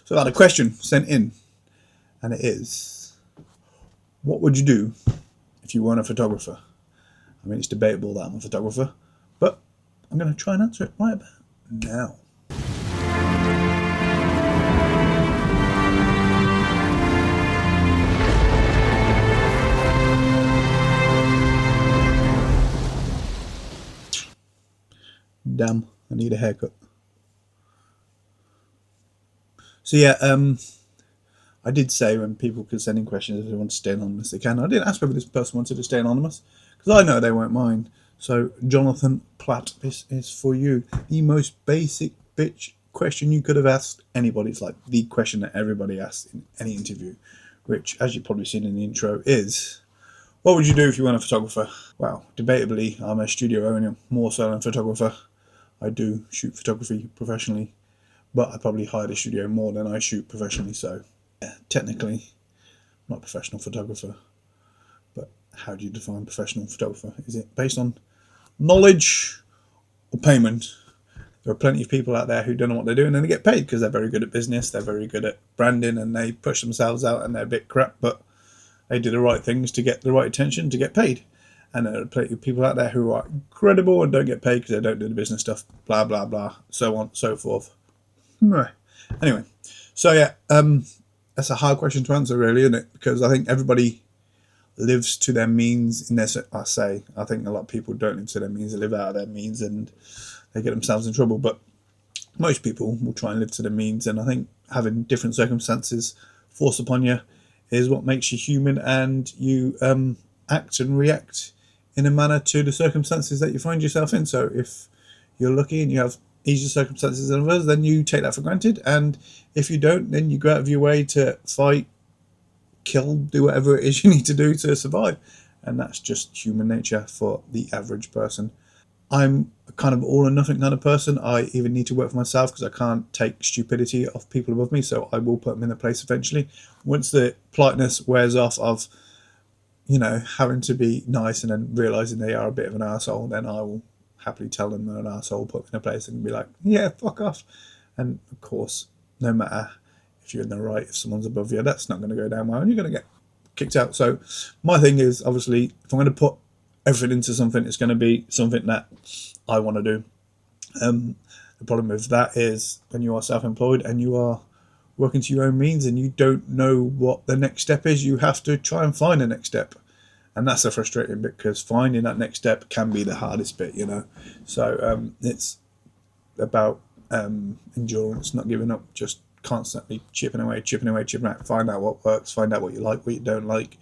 So I had a question sent in, and it is, what would you do if you weren't a photographer? I mean, it's debatable that I'm a photographer, but I'm going to try and answer it right about now. Damn, I need a haircut. So yeah, I did say when people could send in questions if they want to stay anonymous, they can. I didn't ask whether this person wanted to stay anonymous because I know they won't mind. So Jonathan Platt, this is for you. The most basic bitch question you could have asked anybody. It's like the question that everybody asks in any interview, which, as you've probably seen in the intro, is, what would you do if you weren't a photographer? Well, debatably, I'm a studio owner, more so than a photographer. I do shoot photography professionally, but I probably hire a studio more than I shoot professionally, so yeah, technically I'm not a professional photographer. But how do you define professional photographer? Is it based on knowledge or payment? There are plenty of people out there who don't know what they're doing and they get paid because they're very good at business, they're very good at branding, and they push themselves out and they're a bit crap, but they do the right things to get the right attention to get paid. And there are plenty of people out there who are incredible and don't get paid because they don't do the business stuff, blah, blah, blah, so on, so forth. Anyway, so yeah, that's a hard question to answer, really, isn't it? Because I think everybody lives to their means in their... I think a lot of people don't live to their means, they live out of their means and they get themselves in trouble. But most people will try and live to their means, and I think having different circumstances forced upon you is what makes you human, and you act and react in a manner to the circumstances that you find yourself in. So if you're lucky and you have easier circumstances than others, then you take that for granted, and if you don't, then you go out of your way to fight, kill, do whatever it is you need to do to survive. And that's just human nature for the average person. I'm a kind of all or nothing kind of person. I even need to work for myself because I can't take stupidity off people above me, so I will put them in their place eventually. Once the politeness wears off of, having to be nice and then realising they are a bit of an arsehole, then I will happily tell them they're an arsehole, put them in a place and be like, yeah, fuck off. And of course, no matter if you're in the right, if someone's above you, that's not going to go down well and you're going to get kicked out. So my thing is, obviously, if I'm going to put effort into something, it's going to be something that I want to do. The problem with that is when you are self-employed and you are working to your own means and you don't know what the next step is, you have to try and find the next step. And that's a frustrating bit because finding that next step can be the hardest bit, So it's about endurance, not giving up, just constantly chipping away. Find out what works, find out what you like, what you don't like.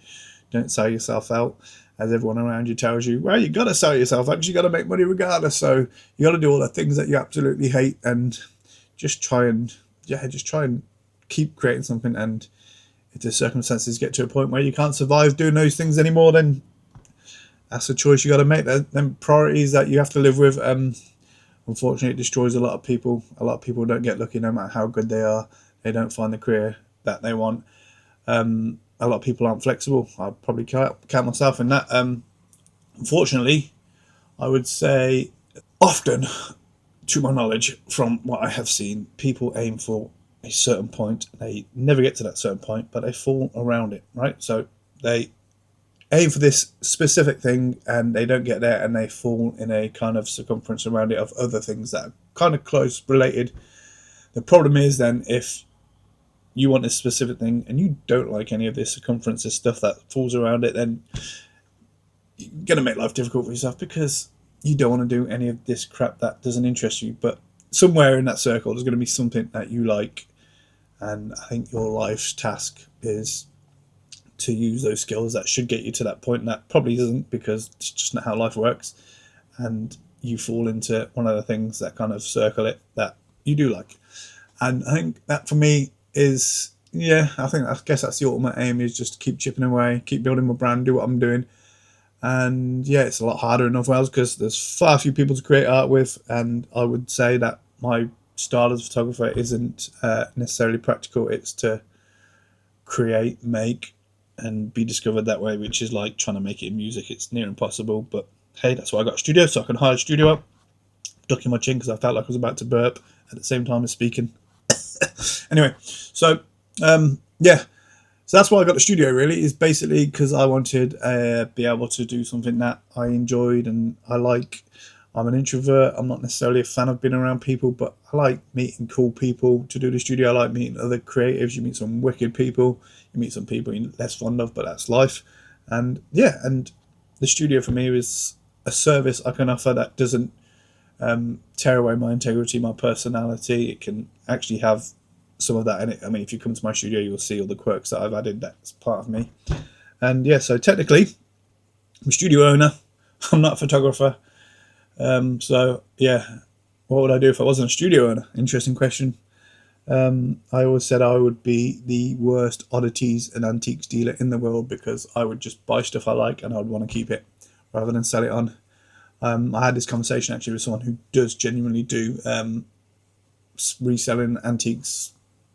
Don't sell yourself out, as everyone around you tells you. Well, you got to sell yourself out because you got to make money regardless. So you got to do all the things that you absolutely hate and just try and keep creating something. And if the circumstances get to a point where you can't survive doing those things anymore, then that's a choice you got to make. Them priorities that you have to live with. Unfortunately, it destroys a lot of people. A lot of people don't get lucky no matter how good they are. They don't find the career that they want. A lot of people aren't flexible. I'd probably count myself in that. Unfortunately, I would say often, to my knowledge, from what I have seen, people aim for a certain point. They never get to that certain point, but they fall around it, right? So they aim for this specific thing and they don't get there, and they fall in a kind of circumference around it of other things that are kind of close related. The problem is then, if you want this specific thing and you don't like any of this circumference, this stuff that falls around it, then you're going to make life difficult for yourself because you don't want to do any of this crap that doesn't interest you. But somewhere in that circle, there's going to be something that you like. And I think your life's task is to use those skills that should get you to that point. And that probably doesn't, because it's just not how life works. And you fall into one of the things that kind of circle it that you do like. And I think that for me is, I guess that's the ultimate aim, is just keep chipping away, keep building my brand, do what I'm doing. And yeah, it's a lot harder in other worlds because there's far few people to create art with. And I would say that my style as a photographer isn't necessarily practical. It's to create, make, and be discovered that way, which is like trying to make it in music. It's near impossible, but hey, that's why I got a studio, so I can hire a studio up. Ducking my chin because I felt like I was about to burp at the same time as speaking. Anyway, so yeah, so that's why I got the studio. Really, is basically because I wanted to be able to do something that I enjoyed and I like. I'm an introvert. I'm not necessarily a fan of being around people, but I like meeting cool people to do the studio. I like meeting other creatives. You meet some wicked people. You meet some people you're less fond of, but that's life. And yeah, and the studio for me is a service I can offer that doesn't tear away my integrity, my personality. It can actually have some of that in it. I mean, if you come to my studio, you'll see all the quirks that I've added. That's part of me. And yeah, so technically, I'm a studio owner. I'm not a photographer. So yeah, what would I do if I wasn't a studio owner? Interesting question. I always said I would be the worst oddities and antiques dealer in the world because I would just buy stuff I like and I'd want to keep it rather than sell it on. I had this conversation actually with someone who does genuinely do reselling antiques,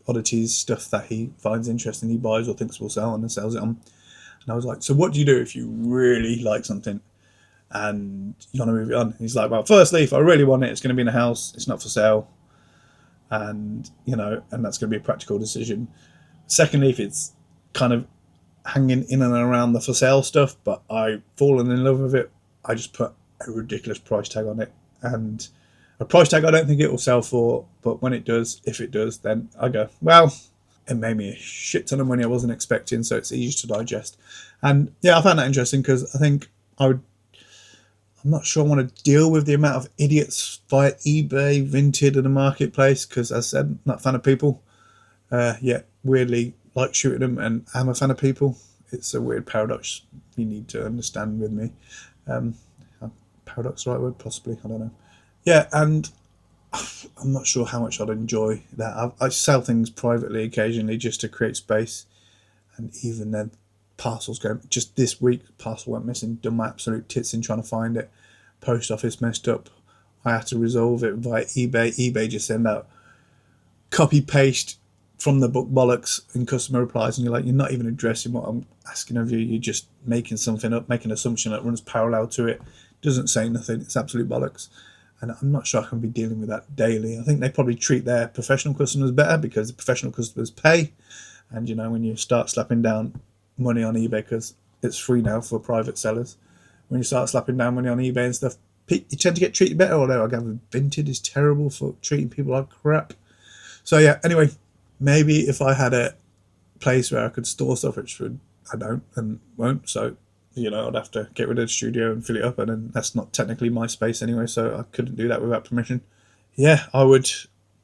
oddities, stuff that he finds interesting, he buys or thinks will sell and then sells it on. And I was like, so what do you do if you really like something and you want to move it on? And he's like, well, firstly, if I really want it, it's going to be in a house, it's not for sale, and and that's going to be a practical decision. Secondly, if it's kind of hanging in and around the for sale stuff, but I've fallen in love with it, I just put a ridiculous price tag on it, and a price tag I don't think it will sell for, but when it does, if it does, then I go, well, it made me a shit ton of money I wasn't expecting, so it's easy to digest. And yeah, I found that interesting because I think I'm not sure I want to deal with the amount of idiots via eBay, Vinted, and the marketplace because, as I said, not a fan of people. Yet, weirdly, like shooting them and I'm a fan of people. It's a weird paradox you need to understand with me. Paradox, the right word? Possibly, I don't know. Yeah, and I'm not sure how much I'd enjoy that. I sell things privately occasionally just to create space, and even then, parcels go. Just this week, parcel went missing. Done my absolute tits in trying to find it. Post office messed up. I had to resolve it via eBay. eBay just send out copy paste from the book bollocks and customer replies, and you're not even addressing what I'm asking of you. You're just making something up, making an assumption that runs parallel to it. Doesn't say nothing. It's absolute bollocks. And I'm not sure I can be dealing with that daily. I think they probably treat their professional customers better because the professional customers pay. And when you start slapping down money on eBay, because it's free now for private sellers, when you start slapping down money on eBay and stuff, you tend to get treated better. Although I gather Vinted is terrible for treating people like crap. So yeah, anyway, maybe if I had a place where I could store stuff, which I don't and won't, so I'd have to get rid of the studio and fill it up, and then that's not technically my space anyway, so I couldn't do that without permission. Yeah, I would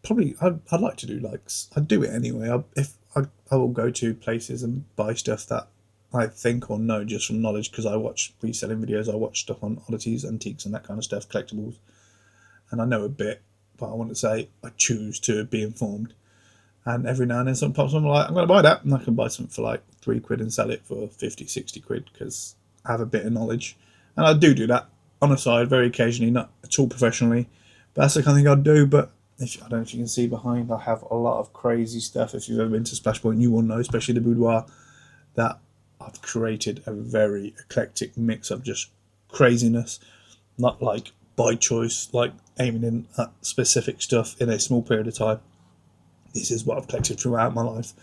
probably. I'd like to do I'd do it anyway. I will go to places and buy stuff that I think or know just from knowledge because I watch reselling videos, I watch stuff on oddities, antiques, and that kind of stuff, collectibles, and I know a bit, but I want to say I choose to be informed. And every now and then something pops up, I'm like, I'm going to buy that. And I can buy something for like £3 and sell it for 50, 60 quid because I have a bit of knowledge. And I do that on the side very occasionally, not at all professionally. But that's the kind of thing I'd do. But I don't know if you can see behind, I have a lot of crazy stuff. If you've ever been to Splashpoint, you will know, especially the boudoir, that I've created a very eclectic mix of just craziness. Not like by choice, like aiming in at specific stuff in a small period of time. This is what I've collected throughout my life.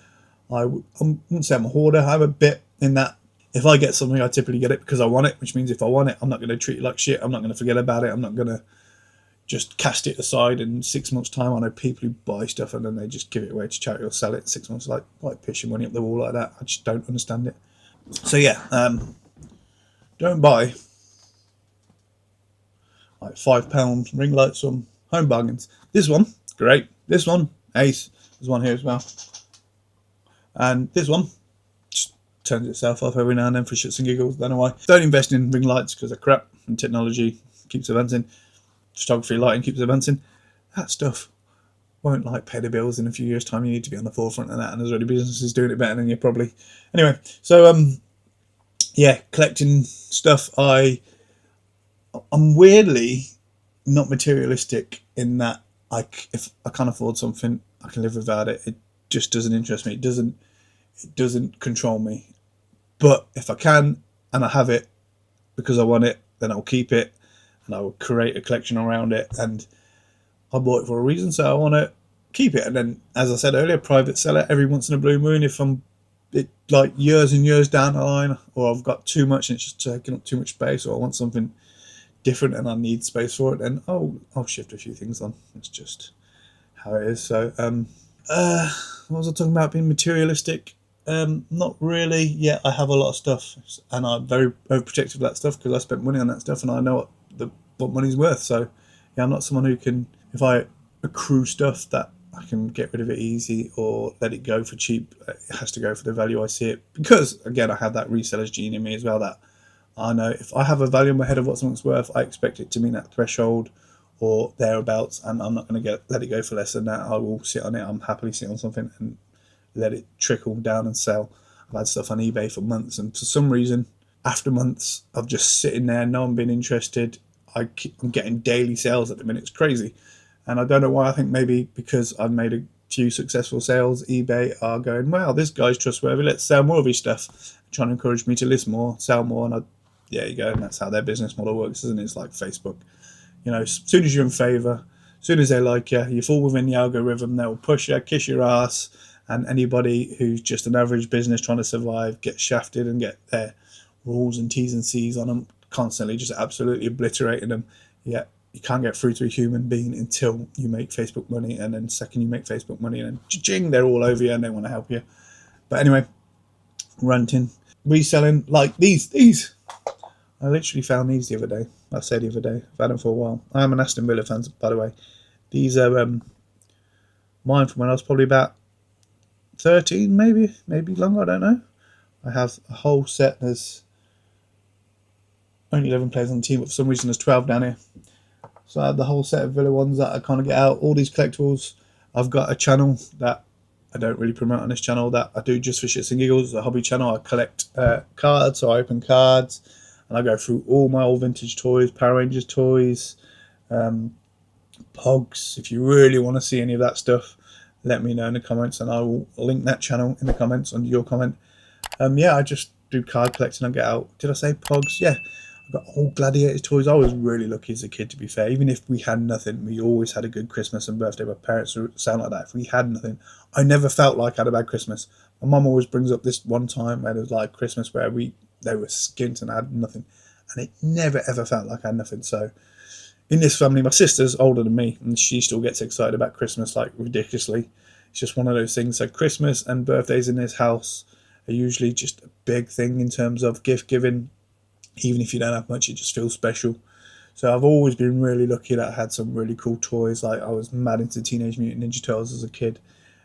I wouldn't say I'm a hoarder. I'm a bit in that if I get something, I typically get it because I want it, which means if I want it, I'm not going to treat it like shit. I'm not going to forget about it. I'm not going to just cast it aside in 6 months' time. I know people who buy stuff and then they just give it away to charity or sell it in 6 months. Like, why piss your money up the wall like that? I just don't understand it. So yeah, don't buy like £5 ring lights from Home Bargains. This one, great. This one, ace. There's one here as well. And this one just turns itself off every now and then for shits and giggles. Don't know why. Don't invest in ring lights because they're crap and technology keeps advancing. Photography, lighting keeps advancing. That stuff won't pay the bills in a few years' time. You need to be on the forefront of that, and there's already businesses doing it better than you probably. Anyway, so yeah, collecting stuff. I'm weirdly not materialistic in that if I can't afford something, I can live without it. It just doesn't interest me. It doesn't control me. But if I can and I have it because I want it, then I'll keep it and I will create a collection around it. And I bought it for a reason, so I want to keep it. And then, as I said earlier, private seller every once in a blue moon. If I'm like years and years down the line, or I've got too much and it's just taking up too much space, or I want something different and I need space for it, then I'll shift a few things on. It's just how it is. So what was I talking about? Being materialistic? Not really. Yeah, I have a lot of stuff, and I'm very overprotective of that stuff because I spent money on that stuff, and I know what money's worth. So yeah, I'm not someone who can, if I accrue stuff, that I can get rid of it easy or let it go for cheap. It has to go for the value I see it, because again, I have that reseller's gene in me as well. That I know if I have a value in my head of what something's worth, I expect it to meet that threshold or thereabouts, and I'm not going to let it go for less than that. I will sit on it. I'm happily sit on something and let it trickle down and sell. I've had stuff on eBay for months, and for some reason, after months of just sitting there, no one being interested, I'm getting daily sales at the minute. It's crazy, and I don't know why. I think maybe because I've made a few successful sales, eBay are going, wow, this guy's trustworthy. Let's sell more of his stuff. Trying to encourage me to list more, sell more, and there you go. And that's how their business model works, isn't it? It's like Facebook. As soon as you're in favour, as soon as they like you, you fall within the algorithm, they'll push you, kiss your ass, and anybody who's just an average business trying to survive gets shafted and get their rules and T's and C's on them constantly, just absolutely obliterating them. Yeah, you can't get through to a human being until you make Facebook money, and then the second you make Facebook money, and then cha-ching, they're all over you and they want to help you. But anyway, ranting, reselling, like these. I literally found these the other day. I said the other day. I've had them for a while. I am an Aston Villa fan, by the way. These are mine from when I was probably about 13, maybe longer, I don't know. I have a whole set. There's only 11 players on the team, but for some reason there's 12 down here. So I have the whole set of Villa ones that I kind of get out. All these collectibles. I've got a channel that I don't really promote on this channel that I do just for shits and giggles. It's a hobby channel. I collect cards, so I open cards. And I go through all my old vintage toys, Power Rangers toys, Pogs. If you really want to see any of that stuff, let me know in the comments, and I will link that channel in the comments under your comment. I just do card collecting. I get out. Did I say Pogs? Yeah. I've got all Gladiators toys. I was really lucky as a kid, to be fair. Even if we had nothing, we always had a good Christmas and birthday. My parents would sound like that. If we had nothing, I never felt like I had a bad Christmas. My mum always brings up this one time where it was like Christmas where they were skint and I had nothing, and it never ever felt like I had nothing. So in this family, my sister's older than me, and she still gets excited about Christmas like ridiculously. It's just one of those things. So Christmas and birthdays in this house are usually just a big thing in terms of gift giving. Even if you don't have much, it just feels special. So I've always been really lucky that I had some really cool toys. Like I was mad into Teenage Mutant Ninja Turtles as a kid,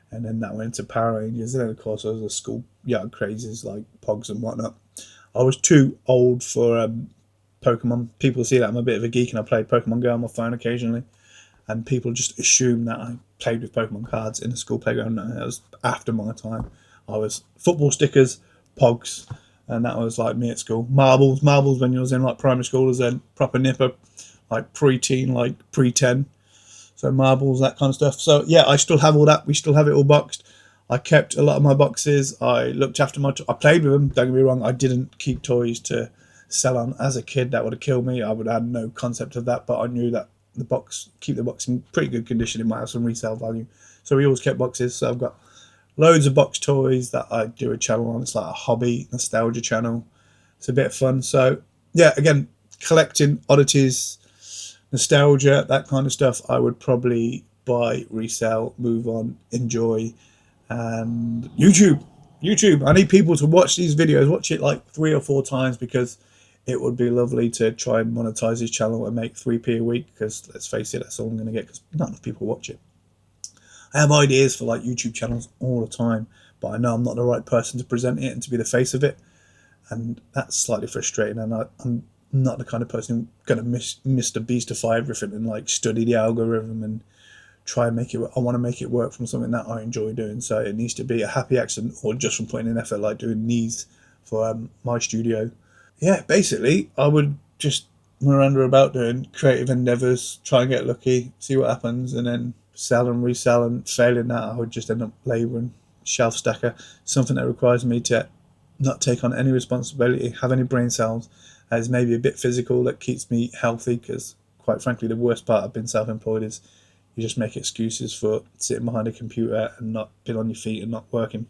and then that went to Power Rangers, and then of course I was a school crazes like Pogs and whatnot. I was too old for Pokemon. People see that I'm a bit of a geek and I played Pokemon Go on my phone occasionally, and people just assume that I played with Pokemon cards in the school playground. No, that was after my time. I was football stickers, Pogs, and that was like me at school. Marbles when you was in like primary school as a proper nipper, like pre-teen, like pre-10. So marbles, that kind of stuff. So yeah, I still have all that. We still have it all boxed. I kept a lot of my boxes. I looked after I played with them. Don't get me wrong. I didn't keep toys to sell on. As a kid, that would have killed me. I would have had no concept of that. But I knew that keep the box in pretty good condition. It might have some resale value. So we always kept boxes. So I've got loads of box toys that I do a channel on. It's like a hobby nostalgia channel. It's a bit of fun. So yeah, again, collecting oddities, nostalgia, that kind of stuff. I would probably buy, resell, move on, enjoy. And YouTube. I need people to watch these videos. Watch it like 3 or 4 times, because it would be lovely to try and monetize this channel and make 3p a week. Because let's face it, that's all I'm going to get, because not enough people watch it. I have ideas for like YouTube channels all the time, but I know I'm not the right person to present it and to be the face of it, and that's slightly frustrating. And I'm not the kind of person who's going to Mr. Beastify everything and like study the algorithm and try and make it. I want to make it work from something that I enjoy doing. So it needs to be a happy accident, or just from putting in effort, like doing these for my studio. Yeah, basically, I would just wander about doing creative endeavours, try and get lucky, see what happens, and then sell and resell. And failing that, I would just end up labouring, shelf stacker, something that requires me to not take on any responsibility, have any brain cells, as maybe a bit physical, that keeps me healthy. Because quite frankly, the worst part of being self-employed is You just make excuses for sitting behind a computer and not being on your feet and not working.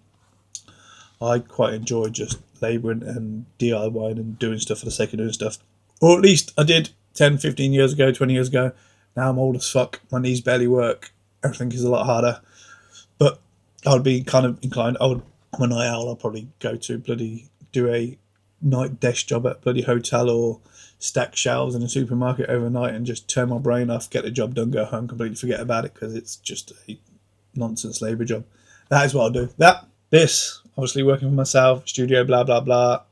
I quite enjoy just labouring and DIYing and doing stuff for the sake of doing stuff. Or at least I did 10, 15 years ago, 20 years ago. Now I'm old as fuck. My knees barely work. Everything is a lot harder. But I would be kind of inclined. I'm a night owl. I'll probably go to do a night desk job at a bloody hotel or stack shelves in a supermarket overnight and just turn my brain off, get the job done, go home, completely forget about it because it's just a nonsense labour job. That is what I'll do. This, obviously working for myself, studio, blah, blah, blah,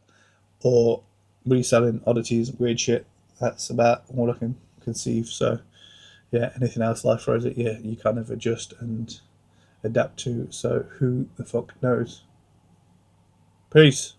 or reselling oddities, weird shit. That's about all I can conceive. So, yeah, anything else life throws at you, you kind of adjust and adapt to. So, who the fuck knows? Peace.